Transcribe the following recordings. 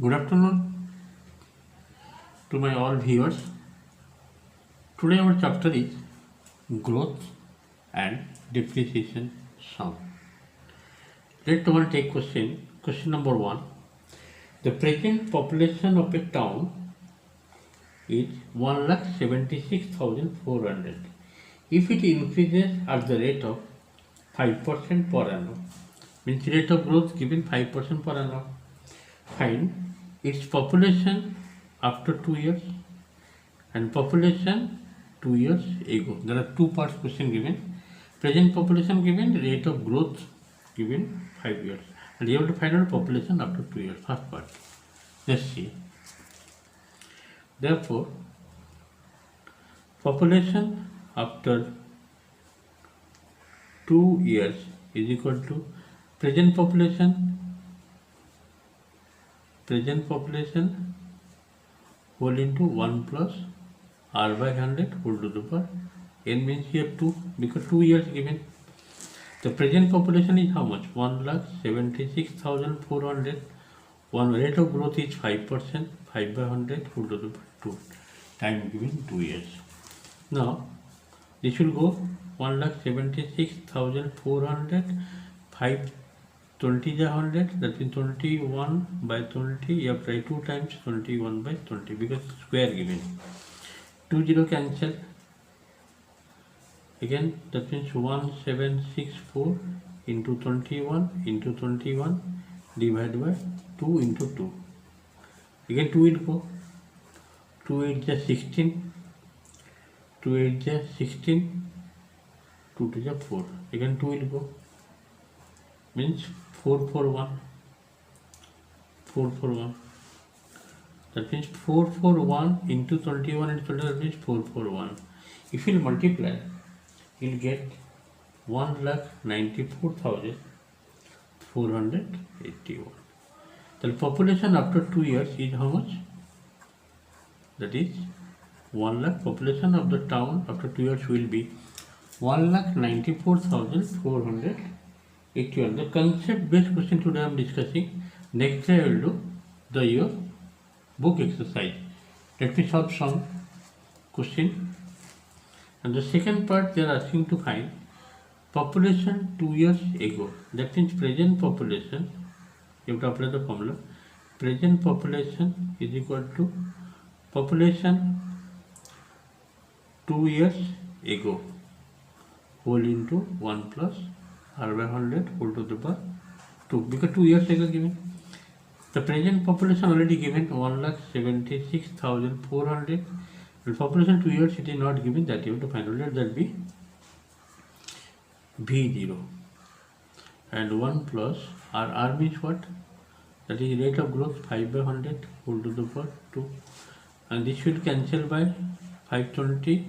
Good afternoon to my all viewers. Today our chapter is growth and depreciation sum. Let one take question. Question number one. The present population of a town is 1,76,400. If it increases at the rate of 5% per annum, means rate of growth given 5% per annum, find its population after 2 years and population 2 years ago. There are two parts question given. Present population given, rate of growth given 5 years. And you have to find out population after 2 years. First part. Let's see. Therefore, population after 2 years is equal to present population whole into 1 plus r by 100 whole to the power n, means here 2 because 2 years given. The present population is how much? 1,76,400. One rate of growth is 5%, 5 by 100 whole to the power 2. Time given 2 years. Now this will go 1,76,400, 5 20 is 100, that means 21 by 20. You have to write 2 times 21 by 20 because square given. 2 0 cancel. Again, that means 1764 into 21 divided by 2 into 2. Again 2 will go. 2 8 is 16. 2 8 is 16. 2 2 is 4. Again 2 will go. Means 441. 441. That means 441 into 21 into 20, that means 441. If you multiply, you'll get 1,94,481. The population after 2 years is how much? That is 1 lakh. Population of the town after 2 years will be 1,94,481. The concept based question today I am discussing. Next day I will do your book exercise. Let me solve some question. And the second part they are asking to find population 2 years ago. That means present population. You have to apply the formula. Present population is equal to population 2 years ago whole into 1 plus r by 100 whole to the power 2, because 2 years ago given. The present population already given 1,76,400. The population 2 years it is not given, that you have to find out. Let that be V0 and 1 plus R means what? That is rate of growth 5 by 100 whole to the power 2, and this will cancel by 520,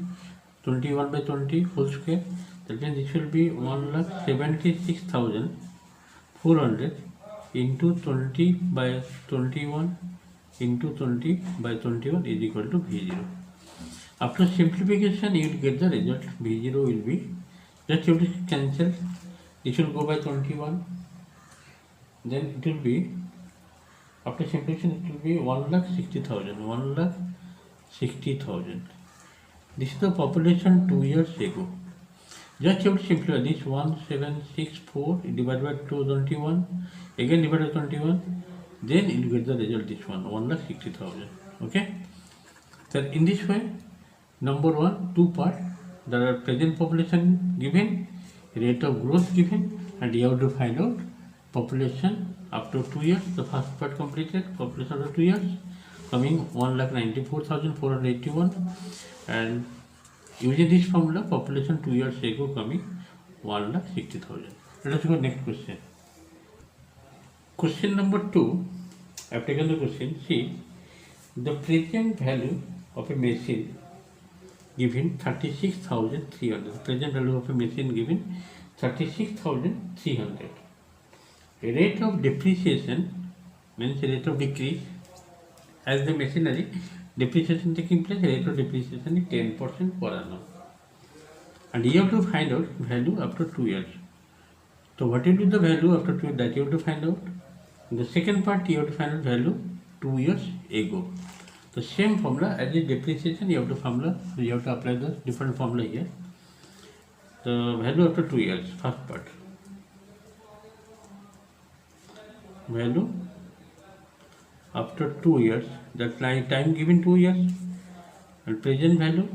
21 by 20 whole square. That means this will be 1,76,400 into 20 by 21 into 20 by 21 is equal to V0. After simplification, you will get the result. V0 will be, just you have to cancel. This will go by 21. Then it will be, after simplification, it will be 1,60,000. 1,60,000. This is the population 2 years ago. Just you have to simplify this. 1764 divided by 21. Again divided by 21. Then you will get the result. This one 1,60,000. Okay. So in this way, number one, two part. There are present population given, rate of growth given, and you have to find out population after 2 years. The first part completed. Population after 2 years coming 1,94,481, and using this formula, population 2 years ago coming 1,60,000. Let us go next question. Question number 2. I have taken the question. See, the present value of a machine given 36,300. Present value of a machine given 36,300. A rate of depreciation means rate of decrease as the machinery depreciation taking place. Rate of depreciation is 10% per annum, and you have to find out value after 2 years. So what will be the value after 2 years, that you have to find out. In the second part you have to find out value 2 years ago. The same formula as the depreciation, you have to apply the different formula here. The value after 2 years, first part. Value after 2 years, that's like time given 2 years, and present value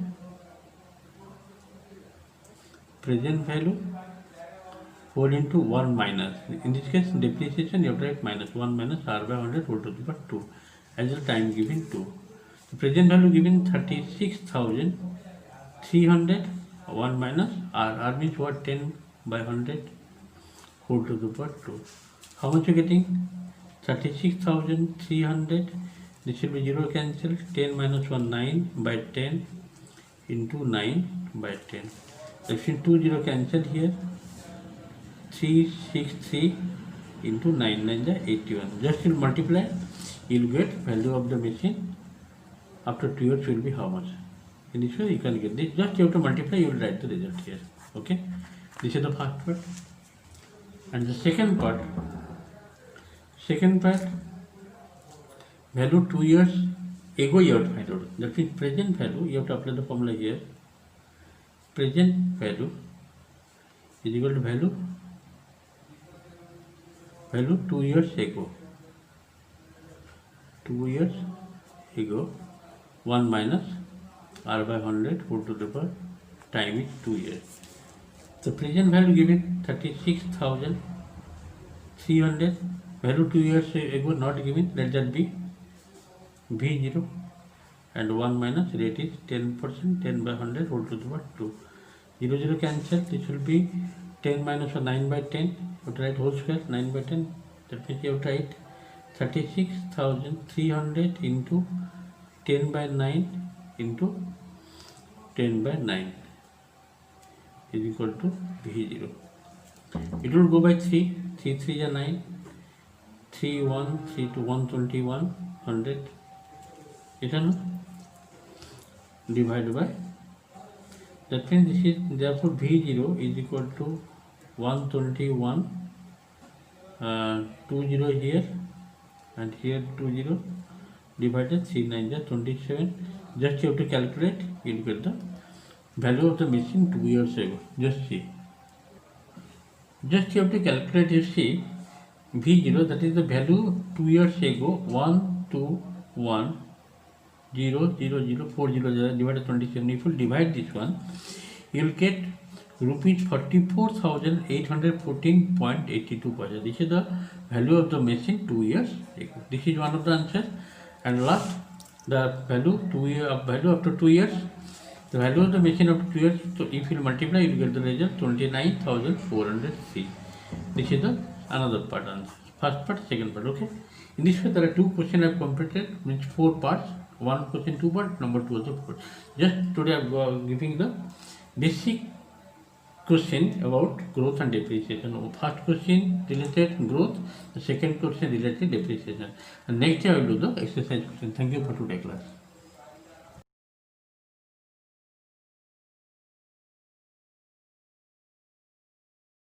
4 into 1 minus, in this case depreciation you have to write minus 1 minus r by 100 whole to the power 2 as the time given 2. The present value given 36,300, 1 minus r means what, 10 by 100 whole to the power 2. How much you getting? 36,300, this will be 0 cancel, 10 minus 1 9 by 10 into 9 by 10. If you 2 0 cancel here, 363 into 9 9 is 81. Just you multiply, you will get value of the machine after 2 years will be how much. In this way you can get this. Just you have to multiply, you will write the result here. Okay, this is the first part. And the second part, value 2 years ago you have to find out. That means present value, you have to apply the formula here. Present value is equal to value 2 years ago. 2 years ago, 1 minus r by 100 whole to the power time is 2 years. The present value given 36,300, value 2 years ago not given, let that be V0, and 1 minus rate is 10%, 10 by 100 whole to the power 2. 0 0 cancel, this will be 10 minus 9 by 10, you have to write whole square 9 by 10, that means you have to write 36,300 into 10 by 9 into 10 by 9 is equal to V0. It will go by 3, 3 3 is 9, 3 1, 3 to 121, 100, is it? Divided by, that means this is, therefore V0 is equal to 121, 20 here and here 20, divided 3 9 is 27. Just you have to calculate, you will get the value of the machine 2 years ago. Just see. Just you have to calculate, you see V0, that is the value 2 years ago, 1 2 1 0 0 0 4 0 divided 27. If you divide this one, you will get rupees 44,814.82. This is the value of the machine 2 years ago. This is one of the answers. And last, the value value after 2 years, the value of the machine after 2 years. So if you multiply, you will get the result 29,403. This is the another part answer. First part, second part. Okay. In this way, there are 2 questions I have completed, means 4 parts. 1 question 2 part, number 2 also 4. Just today I am giving the basic question about growth and depreciation. First question related growth, the second question related depreciation. And next day I will do the exercise question. Thank you for today's class.